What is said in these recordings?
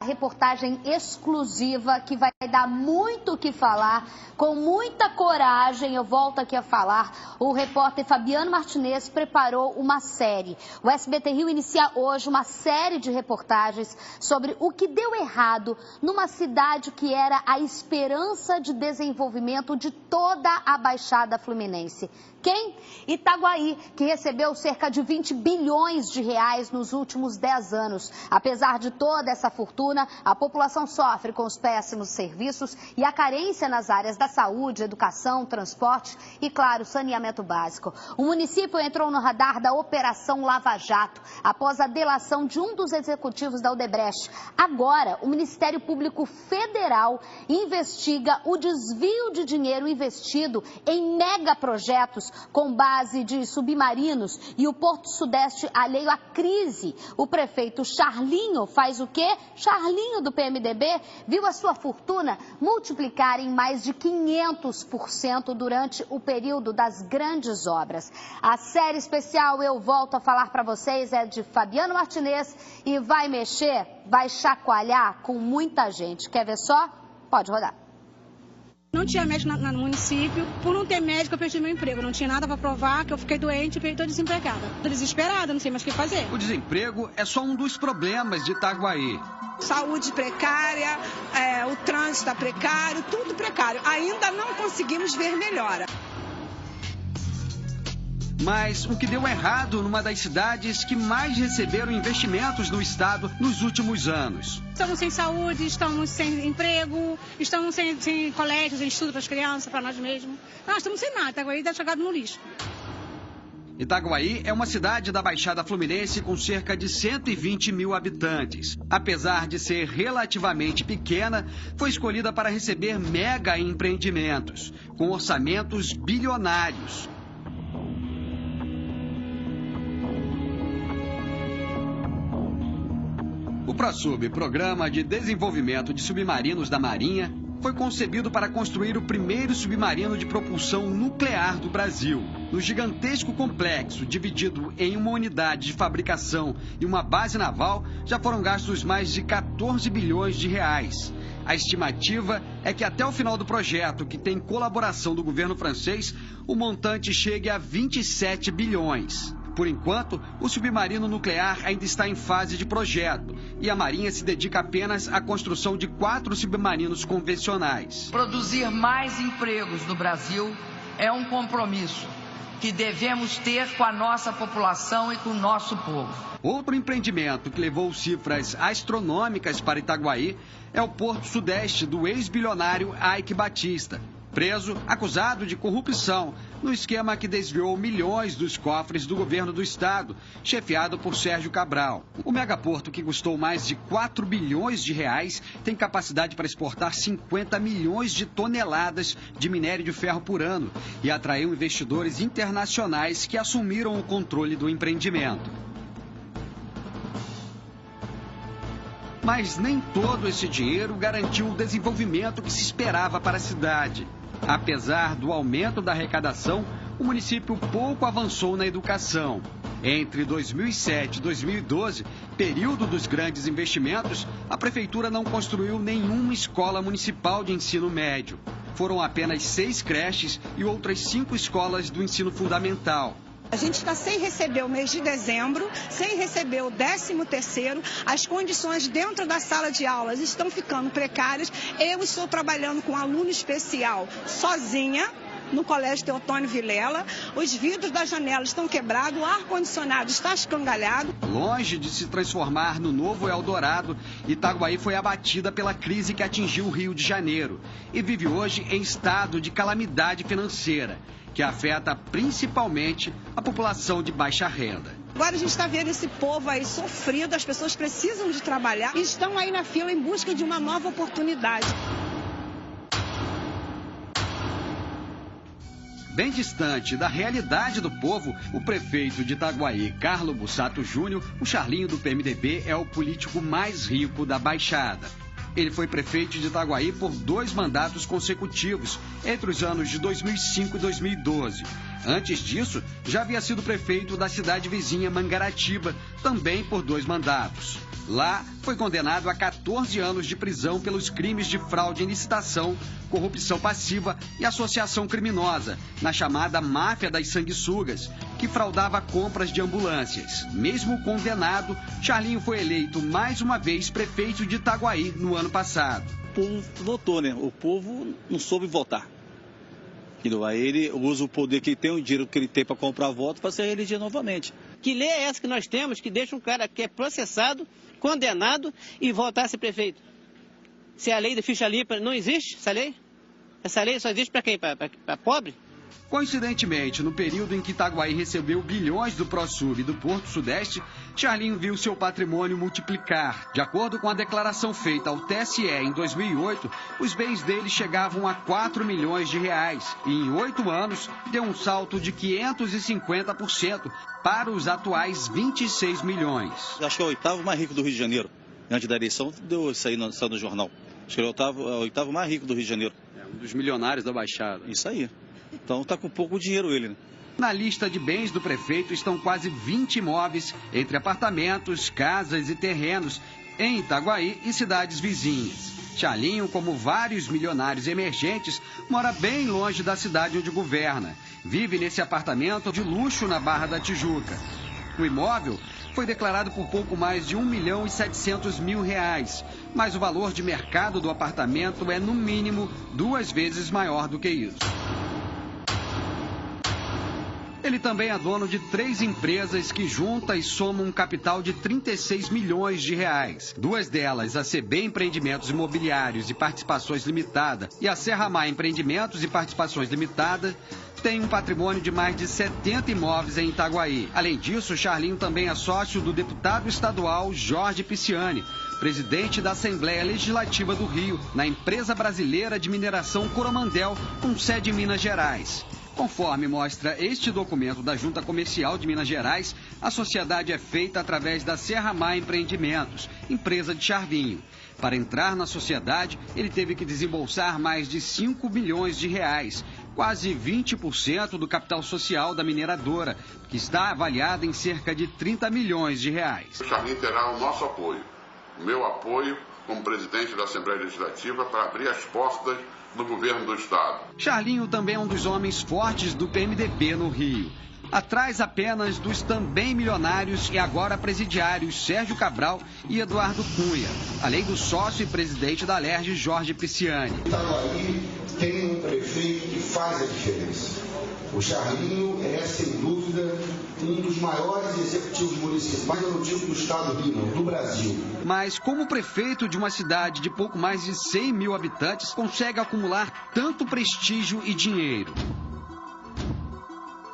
reportagem exclusiva que vai dar muito o que falar, com muita coragem, eu volto aqui a falar, o repórter Fabiano Martinez preparou uma série. O SBT Rio inicia hoje uma série de reportagens sobre o que deu errado numa cidade que era a esperança de desenvolvimento de toda a Baixada Fluminense. Quem? Itaguaí, que recebeu cerca de 20 bilhões de reais nos últimos 10 anos. Apesar de toda essa fortuna, a população sofre com os péssimos serviços e a carência nas áreas da saúde, educação, transporte e, claro, saneamento básico. O município entrou no radar da Operação Lava Jato, após a delação de um dos executivos da Odebrecht. Agora, o Ministério Público Federal investiga o desvio de dinheiro investido em megaprojetos com base de submarinos e o Porto Sudeste alheio à crise. O prefeito Charlinho faz o quê? Charlinho do PMDB viu a sua fortuna multiplicar em mais de 500% durante o período das grandes obras. A série especial Eu Volto a Falar para vocês é de Fabiano Martinez e vai mexer, vai chacoalhar com muita gente. Quer ver só? Pode rodar. Não tinha médico no município. Por não ter médico, eu perdi meu emprego. Não tinha nada para provar que eu fiquei doente e estou desempregada. Estou desesperada, não sei mais o que fazer. O desemprego é só um dos problemas de Itaguaí. Saúde precária, o trânsito está precário, tudo precário. Ainda não conseguimos ver melhora. Mas o que deu errado numa das cidades que mais receberam investimentos no estado nos últimos anos. Estamos sem saúde, estamos sem emprego, estamos sem colégios, sem estudo para as crianças, para nós mesmos. Nós estamos sem nada, Itaguaí está jogado no lixo. Itaguaí é uma cidade da Baixada Fluminense com cerca de 120 mil habitantes. Apesar de ser relativamente pequena, foi escolhida para receber mega empreendimentos, com orçamentos bilionários. O ProSub, Programa de Desenvolvimento de Submarinos da Marinha, foi concebido para construir o primeiro submarino de propulsão nuclear do Brasil. No gigantesco complexo, dividido em uma unidade de fabricação e uma base naval, já foram gastos mais de 14 bilhões de reais. A estimativa é que até o final do projeto, que tem colaboração do governo francês, o montante chegue a 27 bilhões. Por enquanto, o submarino nuclear ainda está em fase de projeto e a Marinha se dedica apenas à construção de 4 submarinos convencionais. Produzir mais empregos no Brasil é um compromisso que devemos ter com a nossa população e com o nosso povo. Outro empreendimento que levou cifras astronômicas para Itaguaí é o Porto Sudeste do ex-bilionário Eike Batista. Preso, acusado de corrupção, no esquema que desviou milhões dos cofres do governo do estado, chefiado por Sérgio Cabral. O megaporto, que custou mais de 4 bilhões de reais, tem capacidade para exportar 50 milhões de toneladas de minério de ferro por ano e atraiu investidores internacionais que assumiram o controle do empreendimento. Mas nem todo esse dinheiro garantiu o desenvolvimento que se esperava para a cidade. Apesar do aumento da arrecadação, o município pouco avançou na educação. Entre 2007 e 2012, período dos grandes investimentos, a prefeitura não construiu nenhuma escola municipal de ensino médio. Foram apenas 6 creches e outras 5 escolas do ensino fundamental. A gente está sem receber o mês de dezembro, sem receber o 13º, as condições dentro da sala de aulas estão ficando precárias. Eu estou trabalhando com um aluno especial sozinha no Colégio Teotônio Vilela, os vidros da janela estão quebrados, o ar-condicionado está escangalhado. Longe de se transformar no novo Eldorado, Itaguaí foi abatida pela crise que atingiu o Rio de Janeiro e vive hoje em estado de calamidade financeira, que afeta principalmente a população de baixa renda. Agora a gente está vendo esse povo aí sofrido, as pessoas precisam de trabalhar e estão aí na fila em busca de uma nova oportunidade. Bem distante da realidade do povo, o prefeito de Itaguaí, Carlos Bussato Júnior, o Charlinho do PMDB, é o político mais rico da Baixada. Ele foi prefeito de Itaguaí por 2 mandatos consecutivos, entre os anos de 2005 e 2012. Antes disso, já havia sido prefeito da cidade vizinha Mangaratiba, também por 2 mandatos. Lá, foi condenado a 14 anos de prisão pelos crimes de fraude em licitação, corrupção passiva e associação criminosa, na chamada máfia das sanguessugas, que fraudava compras de ambulâncias. Mesmo condenado, Charlinho foi eleito mais uma vez prefeito de Itaguaí no ano passado. O povo votou, né? O povo não soube votar. Aí ele usa o poder que ele tem, o dinheiro que ele tem para comprar voto para se reeleger novamente. Que lei é essa que nós temos que deixa um cara que é processado, condenado e voltar a ser prefeito? Se a lei da ficha limpa não existe, essa lei? Essa lei só existe para quem? Para pobre? Coincidentemente, no período em que Itaguaí recebeu bilhões do ProSub e do Porto Sudeste, Charlinho viu seu patrimônio multiplicar. De acordo com a declaração feita ao TSE em 2008, os bens dele chegavam a 4 milhões de reais e em 8 anos deu um salto de 550% para os atuais 26 milhões. Acho que é o 8º mais rico do Rio de Janeiro. Antes da eleição, deu isso aí no jornal. Acho que é o 8º mais rico do Rio de Janeiro. É um dos milionários da Baixada. Isso aí. Então está com pouco dinheiro ele, né? Na lista de bens do prefeito estão quase 20 imóveis, entre apartamentos, casas e terrenos, em Itaguaí e cidades vizinhas. Charlinho, como vários milionários emergentes, mora bem longe da cidade onde governa. Vive nesse apartamento de luxo na Barra da Tijuca. O imóvel foi declarado por pouco mais de R$1.700.000, mas o valor de mercado do apartamento é, no mínimo, 2 vezes maior do que isso. Ele também é dono de 3 empresas que juntam e somam um capital de 36 milhões de reais. 2 delas, a CB Empreendimentos Imobiliários e Participações Limitada e a Serramar Empreendimentos e Participações Limitada, tem um patrimônio de mais de 70 imóveis em Itaguaí. Além disso, Charlinho também é sócio do deputado estadual Jorge Pisciani, presidente da Assembleia Legislativa do Rio, na empresa brasileira de mineração Coromandel, com sede em Minas Gerais. Conforme mostra este documento da Junta Comercial de Minas Gerais, a sociedade é feita através da Serramar Empreendimentos, empresa de Charlinho. Para entrar na sociedade, ele teve que desembolsar mais de 5 milhões de reais, quase 20% do capital social da mineradora, que está avaliada em cerca de 30 milhões de reais. O Charlinho terá o nosso apoio, o meu apoio como presidente da Assembleia Legislativa para abrir as portas do governo do Estado. Charlinho também é um dos homens fortes do PMDB no Rio. Atrás apenas dos também milionários e agora presidiários Sérgio Cabral e Eduardo Cunha, além do sócio e presidente da Alerj, Jorge Pisciani. Itaguaí tem um prefeito que faz a diferença. O Charlinho é, sem dúvida, um dos maiores executivos municipais, eu não digo do estado do Rio, não, do Brasil. Mas como prefeito de uma cidade de pouco mais de 100 mil habitantes, consegue acumular tanto prestígio e dinheiro?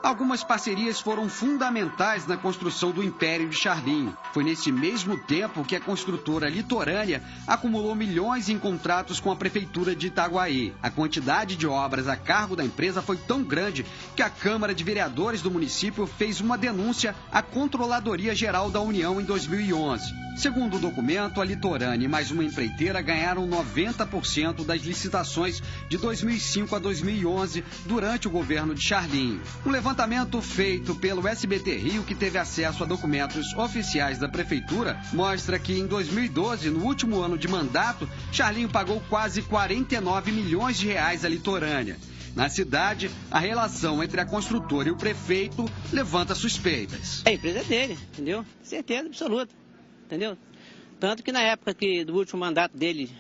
Algumas parcerias foram fundamentais na construção do império de Charlinho. Foi nesse mesmo tempo que a construtora litorânea acumulou milhões em contratos com a prefeitura de Itaguaí. A quantidade de obras a cargo da empresa foi tão grande que a Câmara de Vereadores do município fez uma denúncia à Controladoria Geral da União em 2011. Segundo o documento, a litorânea e mais uma empreiteira ganharam 90% das licitações de 2005 a 2011 durante o governo de Charlinho. Um levantamento feito pelo SBT Rio, que teve acesso a documentos oficiais da prefeitura, mostra que em 2012, no último ano de mandato, Charlinho pagou quase 49 milhões de reais à litorânea. Na cidade, a relação entre a construtora e o prefeito levanta suspeitas. A empresa é dele, entendeu? Certeza absoluta, entendeu? Tanto que na época do último mandato dele,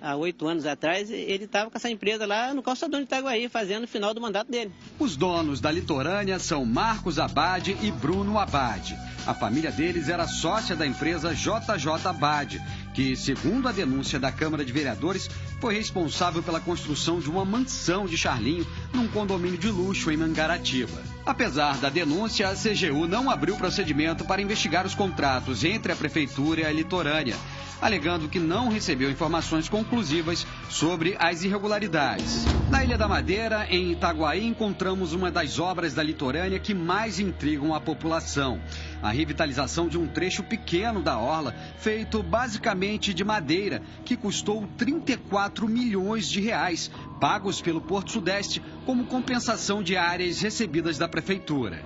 há 8 anos atrás, ele estava com essa empresa lá no calçadão de Itaguaí, fazendo o final do mandato dele. Os donos da litorânea são Marcos Abad e Bruno Abad. A família deles era sócia da empresa JJ Abad, que, segundo a denúncia da Câmara de Vereadores, foi responsável pela construção de uma mansão de Charlinho num condomínio de luxo em Mangaratiba. Apesar da denúncia, a CGU não abriu procedimento para investigar os contratos entre a prefeitura e a litorânea. alegando que não recebeu informações conclusivas sobre as irregularidades. Na Ilha da Madeira, em Itaguaí, encontramos uma das obras da litorânea que mais intrigam a população. A revitalização de um trecho pequeno da orla, feito basicamente de madeira, que custou 34 milhões de reais, pagos pelo Porto Sudeste como compensação de áreas recebidas da prefeitura.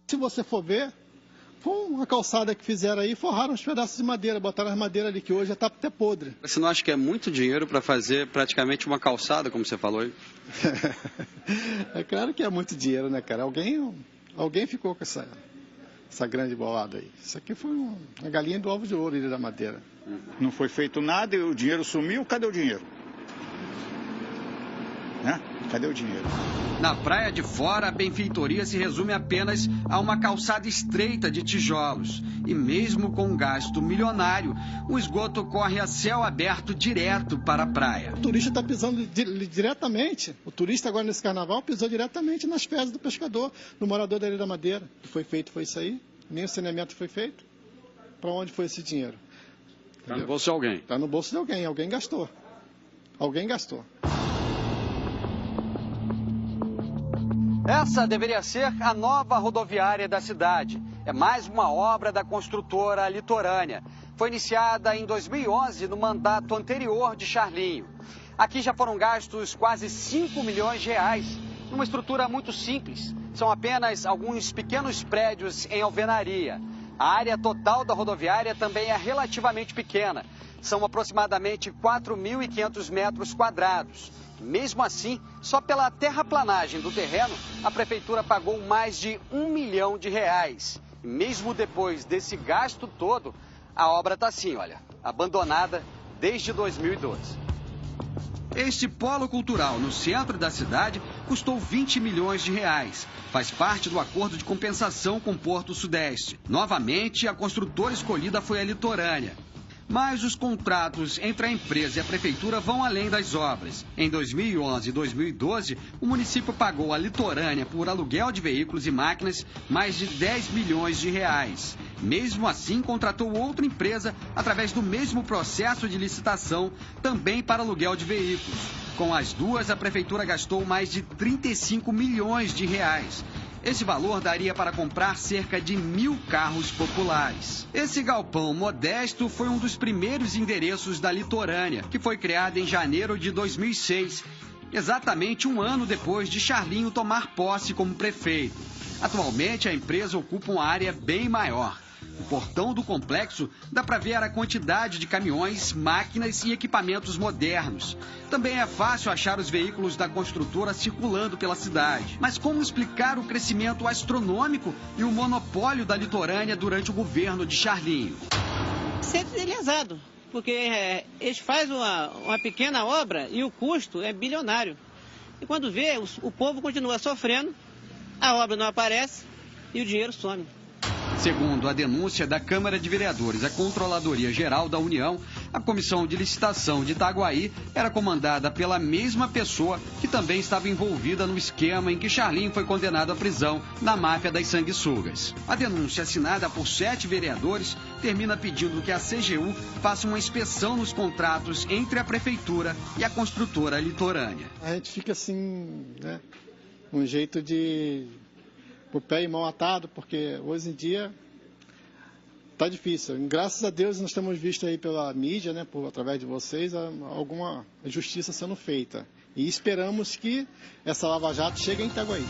Se você for ver, foi uma calçada que fizeram aí, forraram uns pedaços de madeira, botaram as madeiras ali que hoje já está até podre. Você não acha que é muito dinheiro para fazer praticamente uma calçada, como você falou aí? É claro que é muito dinheiro, né, cara? Alguém ficou com essa grande bolada aí. Isso aqui foi uma galinha do ovo de ouro, Ilha da Madeira. Não foi feito nada e o dinheiro sumiu, cadê o dinheiro? Né? Cadê o dinheiro? Na Praia de Fora, a benfeitoria se resume apenas a uma calçada estreita de tijolos. E mesmo com um gasto milionário, o esgoto corre a céu aberto direto para a praia. O turista está pisando diretamente, o turista agora nesse carnaval pisou diretamente nas fezes do pescador, no morador da Ilha da Madeira. O que foi feito foi isso aí, nem o saneamento foi feito. Para onde foi esse dinheiro? Está no bolso de alguém. Está no bolso de alguém, alguém gastou. Alguém gastou. Essa deveria ser a nova rodoviária da cidade. É mais uma obra da construtora litorânea. Foi iniciada em 2011, no mandato anterior de Charlinho. Aqui já foram gastos quase 5 milhões de reais, numa estrutura muito simples. São apenas alguns pequenos prédios em alvenaria. A área total da rodoviária também é relativamente pequena. São aproximadamente 4.500 metros quadrados. Mesmo assim, só pela terraplanagem do terreno, a prefeitura pagou mais de 1 milhão de reais. E mesmo depois desse gasto todo, a obra está assim, olha, abandonada desde 2012. Este polo cultural no centro da cidade custou 20 milhões de reais. Faz parte do acordo de compensação com o Porto Sudeste. Novamente, a construtora escolhida foi a litorânea. Mas os contratos entre a empresa e a prefeitura vão além das obras. Em 2011 e 2012, o município pagou à litorânea por aluguel de veículos e máquinas mais de 10 milhões de reais. Mesmo assim, contratou outra empresa através do mesmo processo de licitação, também para aluguel de veículos. Com as duas, a prefeitura gastou mais de 35 milhões de reais. Esse valor daria para comprar cerca de 1.000 carros populares. Esse galpão modesto foi um dos primeiros endereços da litorânea, que foi criada em janeiro de 2006, exatamente um ano depois de Charlinho tomar posse como prefeito. Atualmente, a empresa ocupa uma área bem maior. No portão do complexo dá para ver a quantidade de caminhões, máquinas e equipamentos modernos. Também é fácil achar os veículos da construtora circulando pela cidade. Mas como explicar o crescimento astronômico e o monopólio da litorânea durante o governo de Charlinho? Sempre lesado, porque eles fazem uma pequena obra e o custo é bilionário. E quando vê, o povo continua sofrendo, a obra não aparece e o dinheiro some. Segundo a denúncia da Câmara de Vereadores, a Controladoria Geral da União, a Comissão de Licitação de Itaguaí era comandada pela mesma pessoa que também estava envolvida no esquema em que Charlinho foi condenado à prisão na máfia das sanguessugas. A denúncia, assinada por 7 vereadores, termina pedindo que a CGU faça uma inspeção nos contratos entre a Prefeitura e a construtora litorânea. A gente fica assim, né, um jeito de... o pé e mão atado, porque hoje em dia está difícil. Graças a Deus nós temos visto aí pela mídia, né, através de vocês, alguma justiça sendo feita. E esperamos que essa Lava Jato chegue em Itaguaí.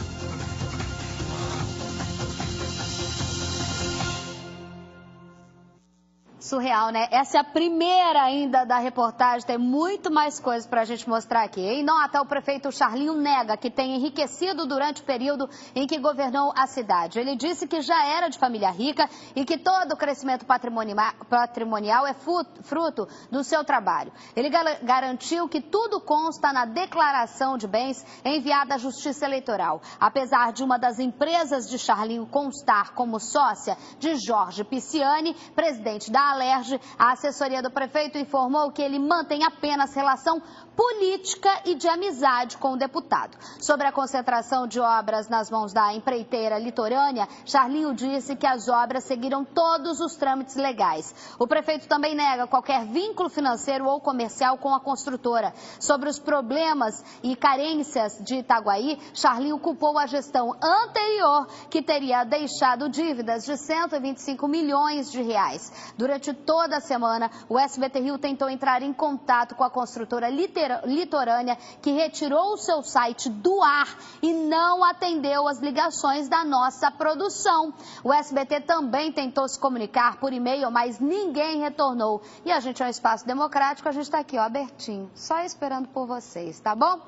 Surreal, né? Essa é a primeira ainda da reportagem, tem muito mais coisas para a gente mostrar aqui. Em nota, o prefeito Charlinho nega que tenha enriquecido durante o período em que governou a cidade. Ele disse que já era de família rica e que todo o crescimento patrimonial é fruto do seu trabalho. Ele garantiu que tudo consta na declaração de bens enviada à Justiça Eleitoral. Apesar de uma das empresas de Charlinho constar como sócia de Jorge Pisciani, presidente da Alerj, a assessoria do prefeito informou que ele mantém apenas relação política e de amizade com o deputado. Sobre a concentração de obras nas mãos da empreiteira litorânea, Charlinho disse que as obras seguiram todos os trâmites legais. O prefeito também nega qualquer vínculo financeiro ou comercial com a construtora. Sobre os problemas e carências de Itaguaí, Charlinho culpou a gestão anterior, que teria deixado dívidas de 125 milhões de reais. Durante toda a semana, o SBT Rio tentou entrar em contato com a construtora litorânea, que retirou o seu site do ar e não atendeu as ligações da nossa produção. O SBT também tentou se comunicar por e-mail, mas ninguém retornou. E a gente é um espaço democrático, a gente está aqui, ó, abertinho, só esperando por vocês, tá bom?